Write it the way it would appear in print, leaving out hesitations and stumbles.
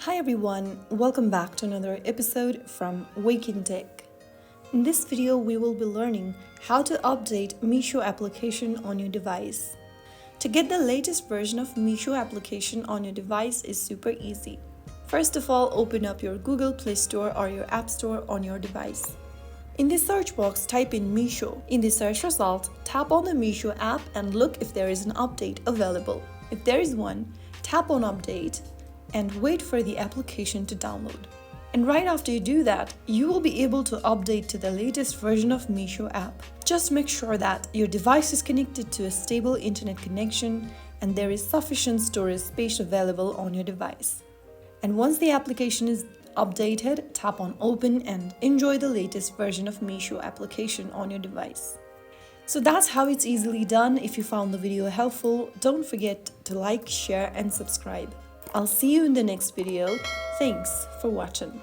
Hi everyone, welcome back to another episode from Wake&Tech. In this video, we will be learning how to update Meesho application on your device. To get the latest version of Meesho application on your device is super easy. First of all, open up your Google Play Store or your App Store on your device. In the search box, type in Meesho. In the search result, tap on the Meesho app and look if there is an update available. If there is one, tap on Update and wait for the application to download. And right after you do that, you will be able to update to the latest version of Meesho app. Just make sure that your device is connected to a stable internet connection and there is sufficient storage space available on your device. And once the application is updated, tap on Open and enjoy the latest version of Meesho application on your device. So that's how it's easily done. If you found the video helpful, don't forget to like, share and subscribe. I'll see you in the next video. Thanks for watching.